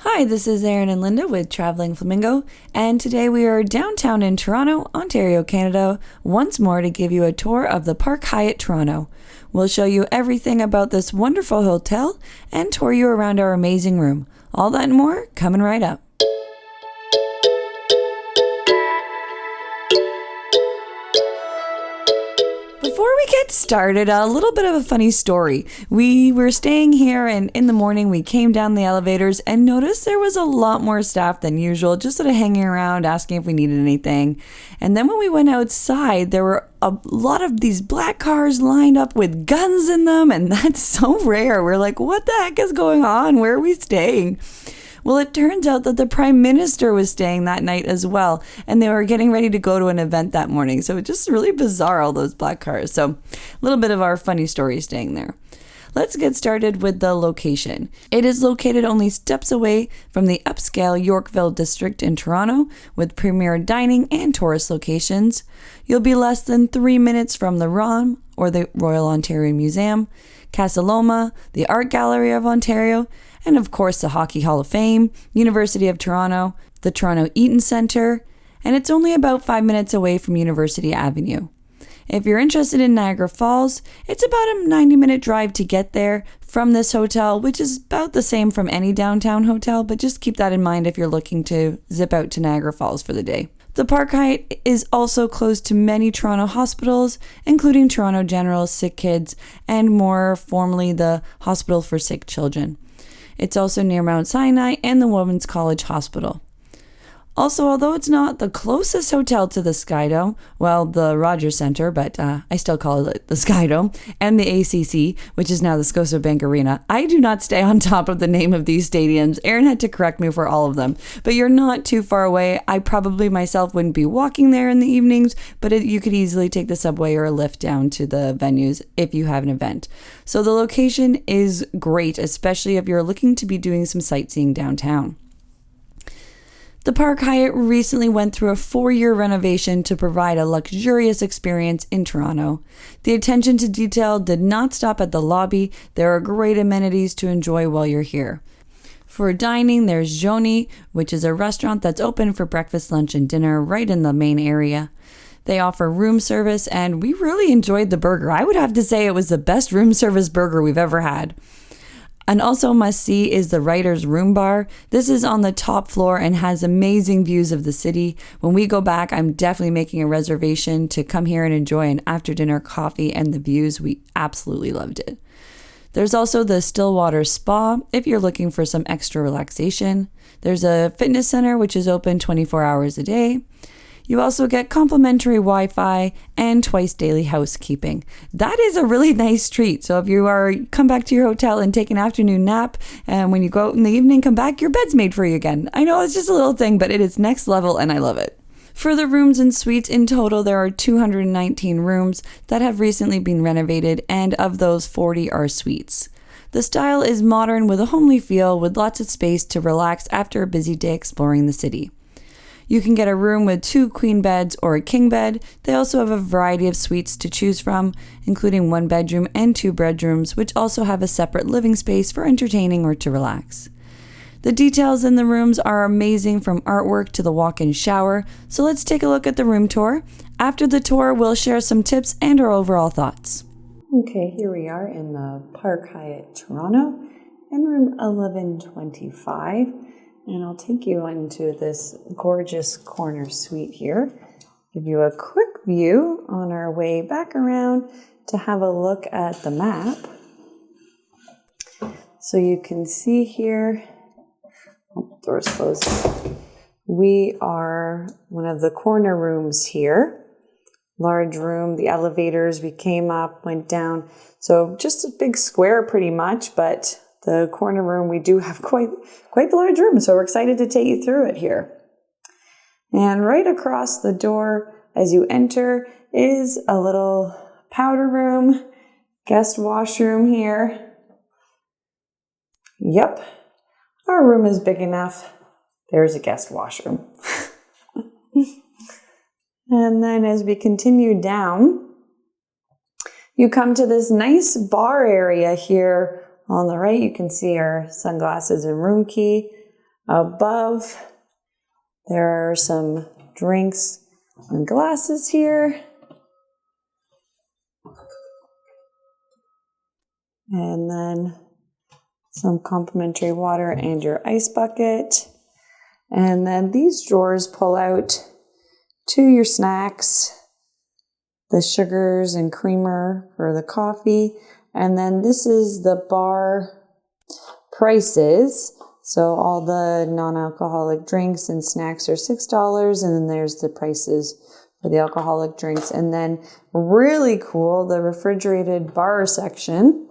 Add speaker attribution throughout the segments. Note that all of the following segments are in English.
Speaker 1: Hi, this is Erin and Linda with Traveling Flamingo, and today we are downtown in Toronto, Ontario, Canada, once more to give you a tour of the Park Hyatt Toronto. We'll show you everything about this wonderful hotel and tour you around our amazing room. All that and more coming right up. Before we get started, a little bit of a funny story. We were staying here and in the morning we came down the elevators and noticed there was a lot more staff than usual, just sort of hanging around asking if we needed anything. And then when we went outside, there were a lot of these black cars lined up with guns in them, and that's so rare. We're like, what the heck is going on? Where are we staying? Well, it turns out that the Prime Minister was staying that night as well, and they were getting ready to go to an event that morning. So it's just really bizarre, all those black cars. So a little bit of our funny story staying there. Let's get started with the location. It is located only steps away from the upscale Yorkville district in Toronto, with premier dining and tourist locations. You'll be less than 3 minutes from the ROM, or the Royal Ontario Museum, Casa Loma, the Art Gallery of Ontario, and of course the Hockey Hall of Fame, University of Toronto, the Toronto Eaton Center, and it's only about 5 minutes away from University Avenue. If you're interested in Niagara Falls, it's about a 90-minute drive to get there from this hotel, which is about the same from any downtown hotel, but just keep that in mind if you're looking to zip out to Niagara Falls for the day. The Park Hyatt is also close to many Toronto hospitals, including Toronto General Sick Kids and more formally the Hospital for Sick Children. It's also near Mount Sinai and the Women's College Hospital. Also, although it's not the closest hotel to the Skydome, well, the Rogers Center, but I still call it the Skydome, and the ACC, which is now the Scotiabank Arena, I do not stay on top of the name of these stadiums. Erin had to correct me for all of them. But you're not too far away. I probably myself wouldn't be walking there in the evenings, but you could easily take the subway or a lift down to the venues if you have an event. So the location is great, especially if you're looking to be doing some sightseeing downtown. The Park Hyatt recently went through a 4-year renovation to provide a luxurious experience in Toronto. The attention to detail did not stop at the lobby. There are great amenities to enjoy while you're here. For dining, there's Joni, which is a restaurant that's open for breakfast, lunch, and dinner right in the main area. They offer room service, and we really enjoyed the burger. I would have to say it was the best room service burger we've ever had. And also must-see is the Writer's Room Bar. This is on the top floor and has amazing views of the city. When we go back, I'm definitely making a reservation to come here and enjoy an after-dinner coffee and the views. We absolutely loved it. There's also the Stillwater Spa if you're looking for some extra relaxation. There's a fitness center which is open 24 hours a day. You also get complimentary Wi-Fi and twice daily housekeeping. That is a really nice treat. So if you come back to your hotel and take an afternoon nap, and when you go out in the evening, come back, your bed's made for you again. I know it's just a little thing, but it is next level and I love it. For the rooms and suites, in total, there are 219 rooms that have recently been renovated, and of those, 40 are suites. The style is modern with a homely feel, with lots of space to relax after a busy day exploring the city. You can get a room with 2 queen beds or a king bed. They also have a variety of suites to choose from, including 1 bedroom and 2 bedrooms, which also have a separate living space for entertaining or to relax. The details in the rooms are amazing, from artwork to the walk-in shower, so let's take a look at the room tour. After the tour, we'll share some tips and our overall thoughts. Okay, here we are in the Park Hyatt Toronto in room 1125. And I'll take you into this gorgeous corner suite here. Give you a quick view on our way back around to have a look at the map. So you can see here, doors closed. We are one of the corner rooms here. Large room, the elevators, we came up, went down. So just a big square pretty much, but the corner room, we do have quite the large room, so we're excited to take you through it here. And right across the door as you enter is a little powder room, guest washroom here. Yep, our room is big enough. There's a guest washroom. And then as we continue down, you come to this nice bar area here. On the right, you can see our sunglasses and room key. Above, there are some drinks and glasses here. And then some complimentary water and your ice bucket. And then these drawers pull out to your snacks, the sugars and creamer for the coffee. And then this is the bar prices. So all the non-alcoholic drinks and snacks are $6. And then there's the prices for the alcoholic drinks. And then really cool, the refrigerated bar section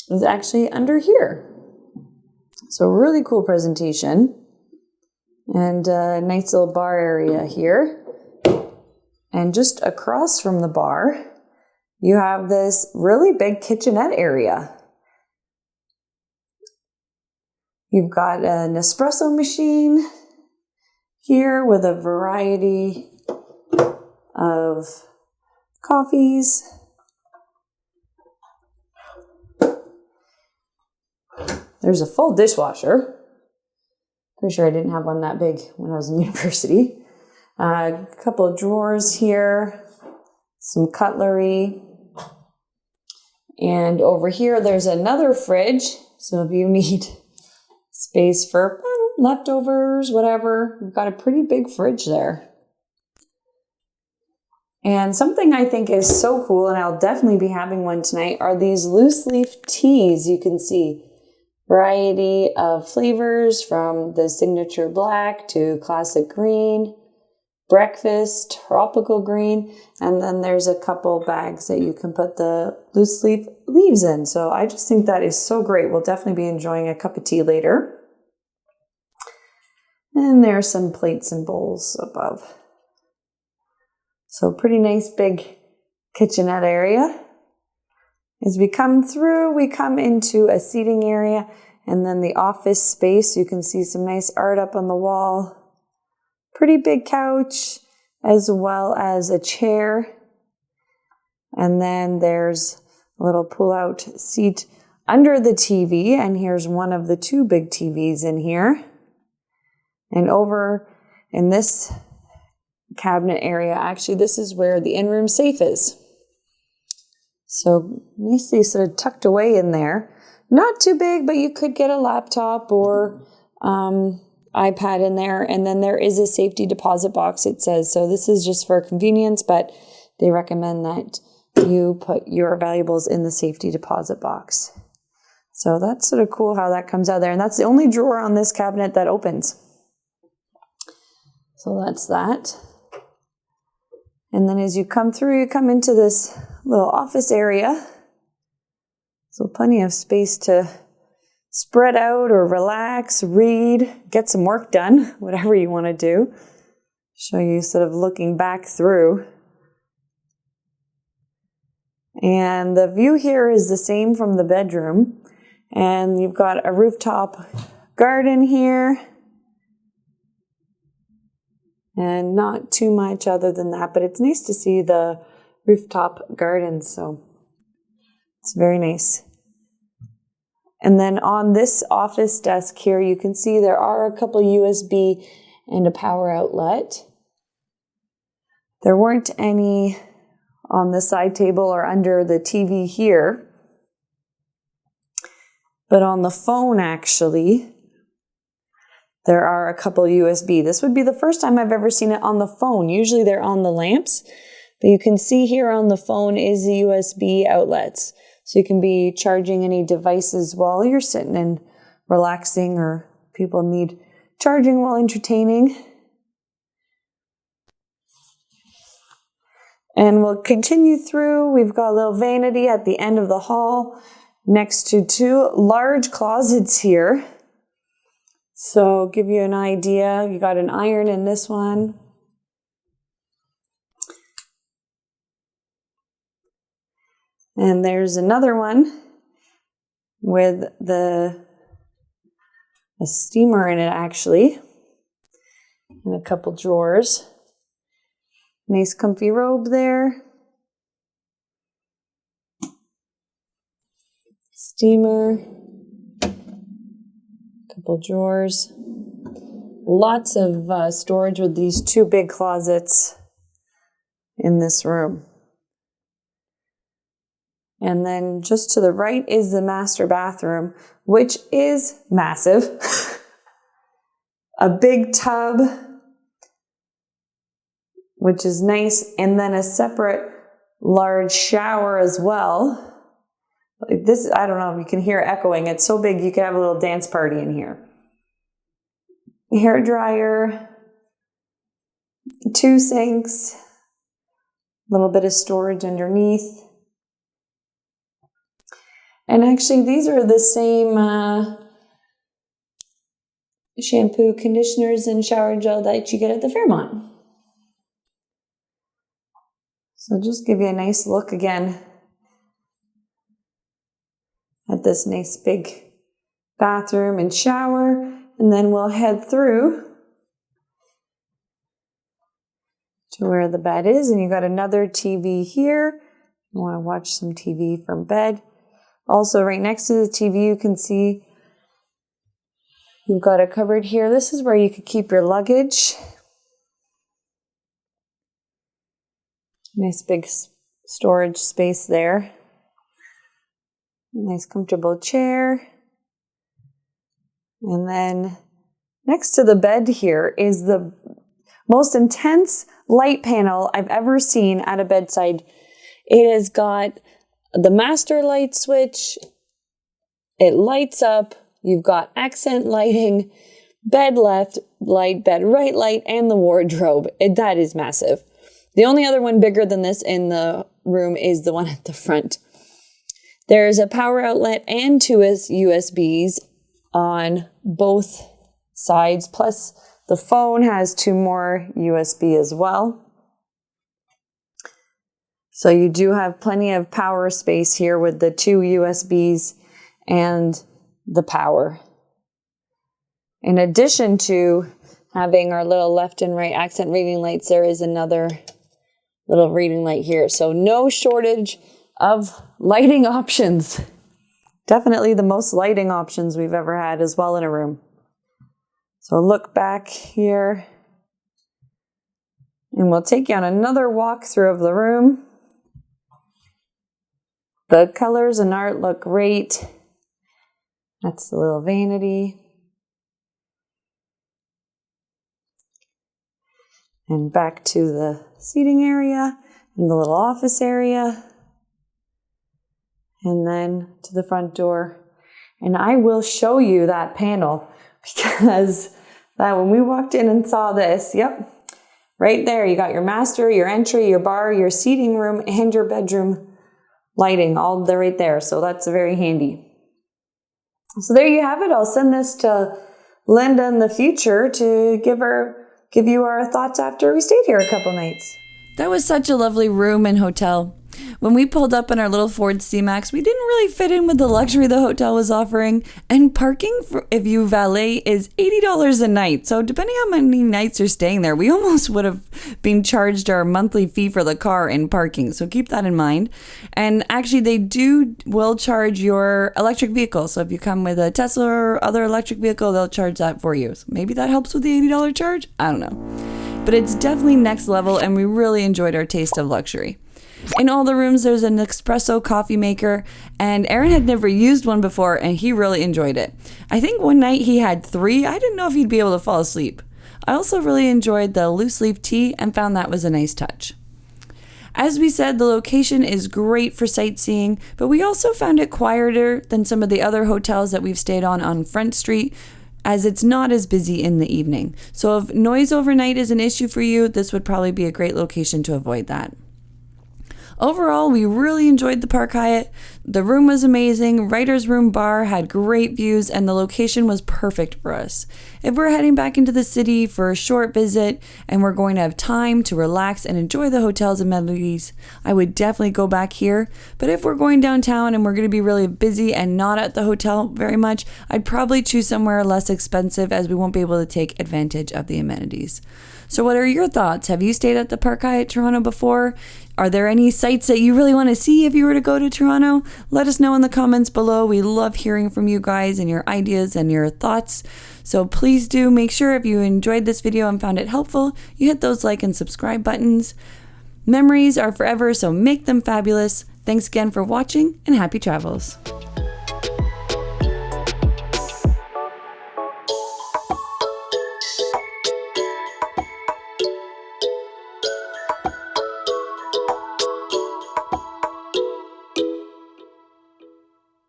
Speaker 1: is actually under here. So really cool presentation. And a nice little bar area here. And just across from the bar, you have this really big kitchenette area. You've got an espresso machine here with a variety of coffees. There's a full dishwasher. Pretty sure I didn't have one that big when I was in university. A couple of drawers here, some cutlery. And over here, there's another fridge. So if you need space for leftovers, whatever, we've got a pretty big fridge there. And something I think is so cool, and I'll definitely be having one tonight, are these loose leaf teas. You can see variety of flavors from the signature black to classic green, breakfast, tropical green, and then there's a couple bags that you can put the loose leaf leaves in. So I just think that is so great. We'll definitely be enjoying a cup of tea later. And there are some plates and bowls above. So pretty nice big kitchenette area. As we come through, we come into a seating area and then the office space. You can see some nice art up on the wall. Pretty big couch, as well as a chair. And then there's a little pull-out seat under the TV. And here's one of the two big TVs in here. And over in this cabinet area, actually, this is where the in-room safe is. So nicely sort of tucked away in there. Not too big, but you could get a laptop or iPad in there. And then there is a safety deposit box, it says. So this is just for convenience, but they recommend that you put your valuables in the safety deposit box. So that's sort of cool how that comes out there. And that's the only drawer on this cabinet that opens. So that's that. And then as you come through, you come into this little office area. So plenty of space to spread out or relax, read, get some work done, whatever you want to do. Show you sort of looking back through. And the view here is the same from the bedroom. And you've got a rooftop garden here. And not too much other than that, but it's nice to see the rooftop garden, so it's very nice. And then on this office desk here, you can see there are a couple USB and a power outlet. There weren't any on the side table or under the TV here, but on the phone actually, there are a couple USB. This would be the first time I've ever seen it on the phone. Usually they're on the lamps, but you can see here on the phone is the USB outlets. So you can be charging any devices while you're sitting and relaxing, or people need charging while entertaining. And we'll continue through. We've got a little vanity at the end of the hall next to two large closets here. So give you an idea, you got an iron in this one. And there's another one with a steamer in it actually, and a couple drawers. Nice comfy robe there. Steamer. Couple drawers. Lots of storage with these two big closets in this room. And then just to the right is the master bathroom, which is massive. A big tub, which is nice, and then a separate large shower as well. Like this, I don't know if you can hear echoing. It's so big you could have a little dance party in here. Hair dryer, 2 sinks, a little bit of storage underneath. And actually, these are the same shampoo, conditioners, and shower gel that you get at the Fairmont. So just give you a nice look again at this nice big bathroom and shower, and then we'll head through to where the bed is, and you got another TV here. You want to watch some TV from bed. Also, right next to the TV, you can see you've got a cupboard here. This is where you could keep your luggage. Nice big storage space there. Nice comfortable chair. And then next to the bed here is the most intense light panel I've ever seen at a bedside. It has got the master light switch. It lights up. You've got accent lighting, bed left light, bed right light, and the wardrobe. That is massive. The only other one bigger than this in the room is the one at the front. There's a power outlet and 2 USBs on both sides, plus the phone has 2 more USB as well. So you do have plenty of power space here with the 2 USBs and the power. In addition to having our little left and right accent reading lights, there is another little reading light here. So no shortage of lighting options. Definitely the most lighting options we've ever had as well in a room. So look back here, and we'll take you on another walkthrough of the room. The colors and art look great. That's the little vanity. And back to the seating area and the little office area. And then to the front door. And I will show you that panel, because that when we walked in and saw this, yep, right there, you got your master, your entry, your bar, your seating room, and your bedroom lighting all there right there. So that's very handy. So there you have it. I'll send this to Linda in the future to give you our thoughts after we stayed here a couple nights. That was such a lovely room and hotel. When we pulled up in our little Ford C-Max, we didn't really fit in with the luxury the hotel was offering. And parking, if you valet, is $80 a night. So depending on how many nights you're staying there, we almost would have been charged our monthly fee for the car and parking. So keep that in mind. And actually, they will charge your electric vehicle. So if you come with a Tesla or other electric vehicle, they'll charge that for you. So maybe that helps with the $80 charge. I don't know. But it's definitely next level, and we really enjoyed our taste of luxury. In all the rooms, there's an espresso coffee maker, and Aaron had never used one before, and he really enjoyed it. I think one night he had 3. I didn't know if he'd be able to fall asleep. I also really enjoyed the loose leaf tea and found that was a nice touch. As we said, the location is great for sightseeing, but we also found it quieter than some of the other hotels that we've stayed on Front Street, as it's not as busy in the evening. So if noise overnight is an issue for you, this would probably be a great location to avoid that. Overall, we really enjoyed the Park Hyatt. The room was amazing, writer's room bar had great views, and the location was perfect for us. If we're heading back into the city for a short visit and we're going to have time to relax and enjoy the hotel's amenities, I would definitely go back here. But if we're going downtown and we're going to be really busy and not at the hotel very much, I'd probably choose somewhere less expensive, as we won't be able to take advantage of the amenities. So what are your thoughts? Have you stayed at the Park Hyatt Toronto before? Are there any sites that you really want to see if you were to go to Toronto? Let us know in the comments below. We love hearing from you guys and your ideas and your thoughts. So please do make sure if you enjoyed this video and found it helpful, you hit those like and subscribe buttons. Memories are forever, so make them fabulous. Thanks again for watching and happy travels.